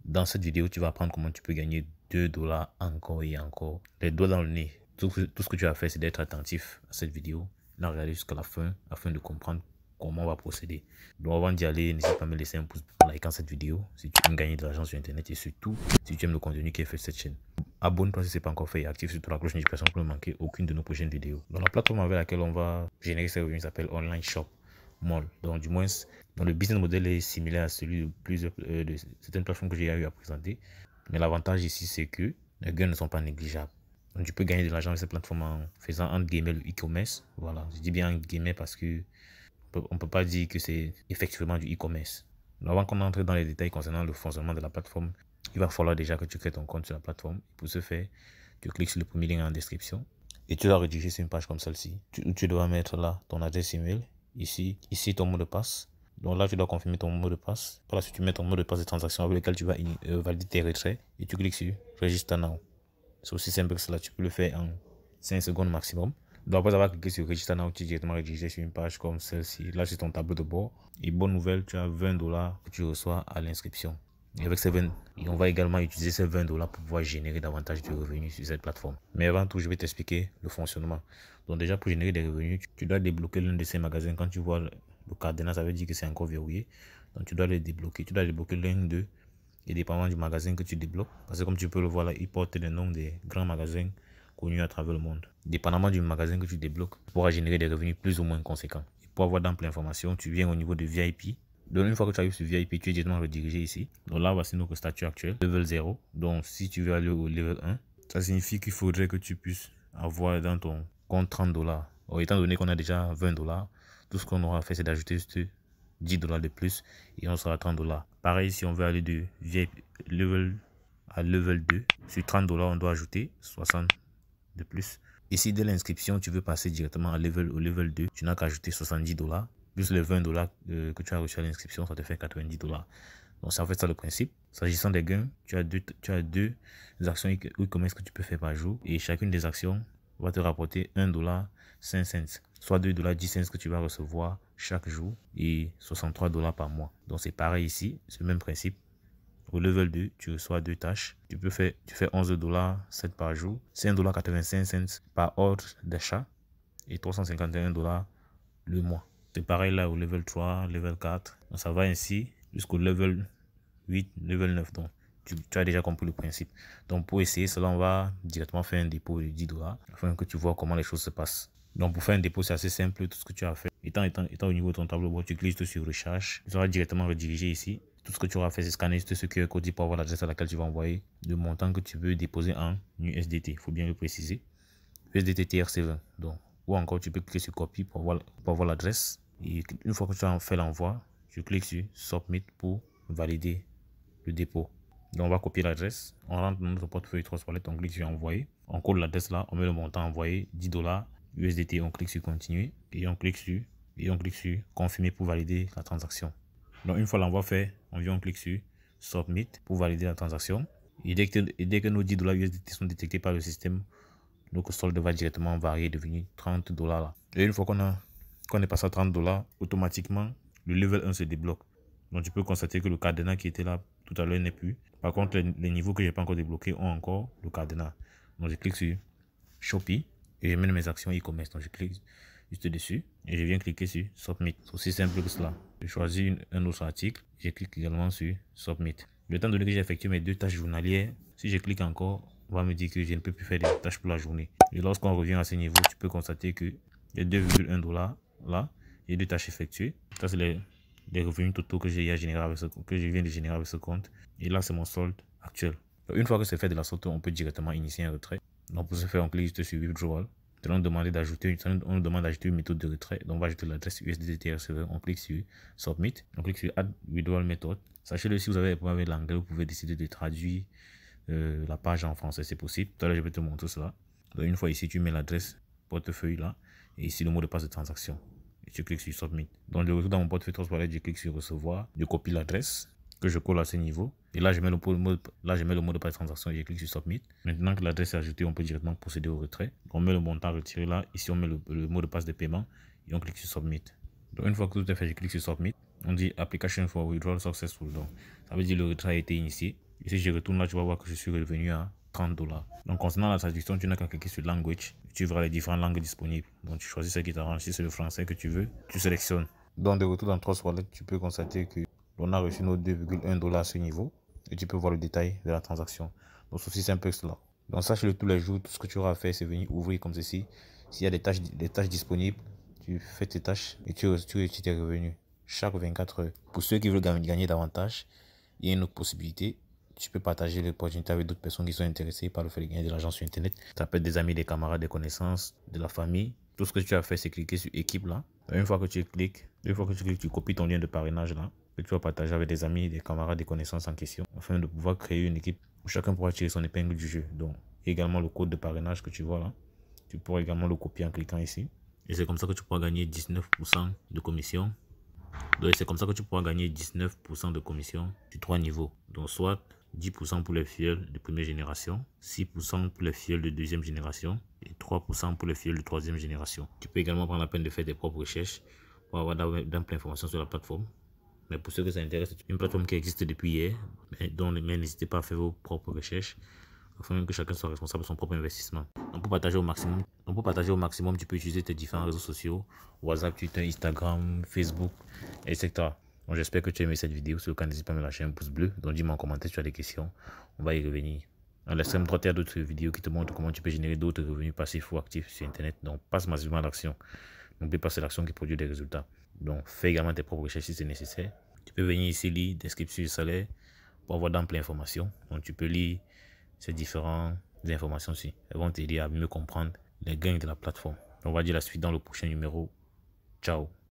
Dans cette vidéo, tu vas apprendre comment tu peux gagner 2 dollars encore et encore. Les doigts dans le nez. Tout ce que tu as fait, c'est d'être attentif à cette vidéo, de la regarder jusqu'à la fin afin de comprendre comment on va procéder. Donc avant d'y aller, n'hésite pas à me laisser un pouce en likant cette vidéo si tu aimes gagner de l'argent sur internet et surtout si tu aimes le contenu qui est fait sur cette chaîne. Abonne-toi si ce n'est pas encore fait et active surtout la cloche de notification pour ne manquer aucune de nos prochaines vidéos. Donc la plateforme avec laquelle on va générer ces revenus s'appelle Online Shop Mall. Donc du moins, le business model est similaire à celui de plusieurs de certaines plateformes que j'ai eu à présenter. Mais l'avantage ici, c'est que les gains ne sont pas négligeables. Donc tu peux gagner de l'argent avec cette plateforme en faisant entre guillemets le e-commerce. Voilà, je dis bien entre guillemets parce que on peut pas dire que c'est effectivement du e-commerce. Avant qu'on entre dans les détails concernant le fonctionnement de la plateforme, il va falloir déjà que tu crées ton compte sur la plateforme. Pour ce faire, tu cliques sur le premier lien en description et tu dois rediriger sur une page comme celle-ci. Tu dois mettre là ton adresse email, ici ton mot de passe. Donc là, tu dois confirmer ton mot de passe. Par la suite, tu mets ton mot de passe de transaction avec lequel tu vas valider tes retraits et tu cliques sur Register Now. C'est aussi simple que cela, tu peux le faire en 5 secondes maximum. Donc après avoir cliqué sur Register Now, tu es directement redirigé sur une page comme celle-ci. Là, c'est ton tableau de bord. Et bonne nouvelle, tu as 20 dollars que tu reçois à l'inscription. Et avec ces 20, on va également utiliser ces 20 dollars pour pouvoir générer davantage de revenus sur cette plateforme. Mais avant tout, je vais t'expliquer le fonctionnement. Donc déjà, pour générer des revenus, tu dois débloquer l'un de ces magasins. Quand tu vois le cadenas, ça veut dire que c'est encore verrouillé. Donc tu dois le débloquer. Tu dois débloquer l'un d'eux, et dépendamment du magasin que tu débloques. Parce que comme tu peux le voir là, il porte le nom des grands magasins connus à travers le monde. Dépendamment du magasin que tu débloques, tu pourras générer des revenus plus ou moins conséquents. Et pour avoir d'ample information, tu viens au niveau de VIP. Donc une fois que tu arrives sur VIP, tu es directement redirigé ici. Donc là, voici notre statut actuel, level 0. Donc si tu veux aller au level 1, ça signifie qu'il faudrait que tu puisses avoir dans ton compte 30 dollars. Étant donné qu'on a déjà 20 dollars, tout ce qu'on aura fait, c'est d'ajouter juste 10 dollars de plus et on sera à 30 dollars. Pareil, si on veut aller de VIP level à level 2, sur 30 dollars, on doit ajouter 60 de plus. Et si dès l'inscription, tu veux passer directement au level 2, tu n'as qu'à ajouter 70 dollars. Plus les 20 dollars que tu as reçu à l'inscription, ça te fait 90 dollars. Donc c'est en fait ça le principe. S'agissant des gains, tu as deux actions e-commerce que tu peux faire par jour. Et chacune des actions va te rapporter 1 dollar 5 cents. Soit 2 dollars 10 cents que tu vas recevoir chaque jour et 63 dollars par mois. Donc c'est pareil ici, c'est le même principe. Au level 2, tu reçois 2 tâches. Tu fais 11 dollars 7 par jour. C'est 1 dollar 85 cents par ordre d'achat et 351 dollars le mois. C'est pareil là au level 3, level 4. Donc ça va ainsi jusqu'au level 8, level 9. Donc tu as déjà compris le principe. Donc pour essayer cela, on va directement faire un dépôt de 10 dollars afin que tu vois comment les choses se passent. Donc pour faire un dépôt, c'est assez simple. Tout ce que tu as fait, étant au niveau de ton tableau de bord, tu cliques sur recharge. Tu seras directement redirigé ici. Tout ce que tu auras fait, c'est scanner juste ce QR code pour avoir l'adresse à laquelle tu vas envoyer le montant que tu veux déposer en USDT. Il faut bien le préciser. USDT TRC20. Donc, ou encore, tu peux cliquer sur copie pour avoir l'adresse. Et une fois que tu as fait l'envoi, tu cliques sur Submit pour valider le dépôt. Donc, on va copier l'adresse. On rentre dans notre portefeuille Trustwallet. On clique sur Envoyer. On colle l'adresse là. On met le montant envoyé, 10 dollars USDT. On clique sur Continuer. Et on clique sur Confirmer pour valider la transaction. Donc, une fois l'envoi fait, on clique sur Submit pour valider la transaction. Et dès que nos 10 dollars USDT sont détectés par le système, notre solde va directement varier et devenir 30 dollars là. Et une fois qu'on est passé à 30 dollars, automatiquement, le level 1 se débloque. Donc, tu peux constater que le cadenas qui était là tout à l'heure n'est plus. Par contre, les niveaux que je n'ai pas encore débloqués ont encore le cadenas. Donc, je clique sur Shopee et je mets mes actions e-commerce. Donc, je clique juste dessus et je viens cliquer sur Submit. C'est aussi simple que cela. Je choisis un autre article. Je clique également sur Submit. Le temps donné que j'ai effectué mes 2 tâches journalières, si je clique encore, on va me dire que je ne peux plus faire des tâches pour la journée. Et lorsqu'on revient à ce niveau, tu peux constater que il y a 2,1 dollars là. Il y a 2 tâches effectuées. Ça, c'est les revenus totaux que je viens de générer avec ce compte. Et là, c'est mon solde actuel. Donc, une fois que c'est fait de la sorte, on peut directement initier un retrait. Donc, pour ce faire, on clique juste sur Withdrawal. On nous demande d'ajouter une méthode de retrait. Donc, on va ajouter l'adresse USDT serveur. On clique sur Submit. On clique sur Add Withdrawal Method. Sachez-le, si vous avez des problèmes avec l'anglais, vous pouvez décider de traduire la page en français, c'est possible. Tout à l'heure, je vais te montrer cela. Donc, une fois ici, tu mets l'adresse portefeuille là. Et ici, le mot de passe de transaction. Et tu cliques sur Submit. Donc, de retour dans mon portefeuille Trustwallet, je clique sur Recevoir. Je copie l'adresse que je colle à ce niveau. Et là, je mets le mot de passe de transaction et je clique sur Submit. Maintenant que l'adresse est ajoutée, on peut directement procéder au retrait. On met le montant retiré là. Ici, on met le mot de passe de paiement et on clique sur Submit. Donc, une fois que tout est fait, je clique sur Submit. On dit Application for Withdrawal Successful. Donc, ça veut dire le retrait a été initié. Et si je retourne là, tu vas voir que je suis revenu à $30. Donc concernant la traduction, tu n'as qu'à cliquer sur Language. Tu verras les différentes langues disponibles. Donc tu choisis ce qui t'arrange. Si c'est le français que tu veux, tu sélectionnes. Donc de retour dans Trust Wallet, tu peux constater que l'on a reçu nos $2,1 à ce niveau. Et tu peux voir le détail de la transaction. Donc ceci c'est un peu cela. Donc sache-le tous les jours, tout ce que tu auras à faire, c'est venir ouvrir comme ceci. S'il y a des tâches disponibles, tu fais tes tâches et tu réussis tes revenus chaque 24 heures. Pour ceux qui veulent gagner davantage, il y a une autre possibilité. Tu peux partager l'opportunité avec d'autres personnes qui sont intéressées par le fait de gagner de l'argent sur Internet. Ça peut être des amis, des camarades, des connaissances, de la famille. Tout ce que tu as fait, c'est cliquer sur équipe là. Une fois que tu cliques, tu copies ton lien de parrainage là, que tu vas partager avec des amis, des camarades, des connaissances en question, afin de pouvoir créer une équipe où chacun pourra tirer son épingle du jeu. Donc, également le code de parrainage que tu vois là. Tu pourras également le copier en cliquant ici. Et c'est comme ça que tu pourras gagner 19% de commission. Donc, c'est comme ça que tu pourras gagner 19% de commission sur 3 niveaux. Donc, soit 10% pour les filleuls de première génération, 6% pour les filleuls de deuxième génération et 3% pour les filleuls de troisième génération. Tu peux également prendre la peine de faire tes propres recherches pour avoir d'amples informations sur la plateforme. Mais pour ceux que ça intéresse, c'est une plateforme qui existe depuis hier. Mais n'hésitez pas à faire vos propres recherches afin que chacun soit responsable de son propre investissement. Donc pour partager au maximum, tu peux utiliser tes différents réseaux sociaux, WhatsApp, Twitter, Instagram, Facebook, etc. Donc j'espère que tu as aimé cette vidéo. Si c'est le cas, n'hésite pas à me lâcher un pouce bleu. Donc dis-moi en commentaire si tu as des questions. On va y revenir. À l'extrême droite, il y a d'autres vidéos qui te montrent comment tu peux générer d'autres revenus passifs ou actifs sur Internet. Donc passe massivement à l'action. N'oublie pas, c'est l'action qui produit des résultats. Donc fais également tes propres recherches si c'est nécessaire. Tu peux venir ici lire description du salaire pour avoir d'amples informations. Donc tu peux lire ces différentes informations-ci. Elles vont t'aider à mieux comprendre les gains de la plateforme. On va dire la suite dans le prochain numéro. Ciao.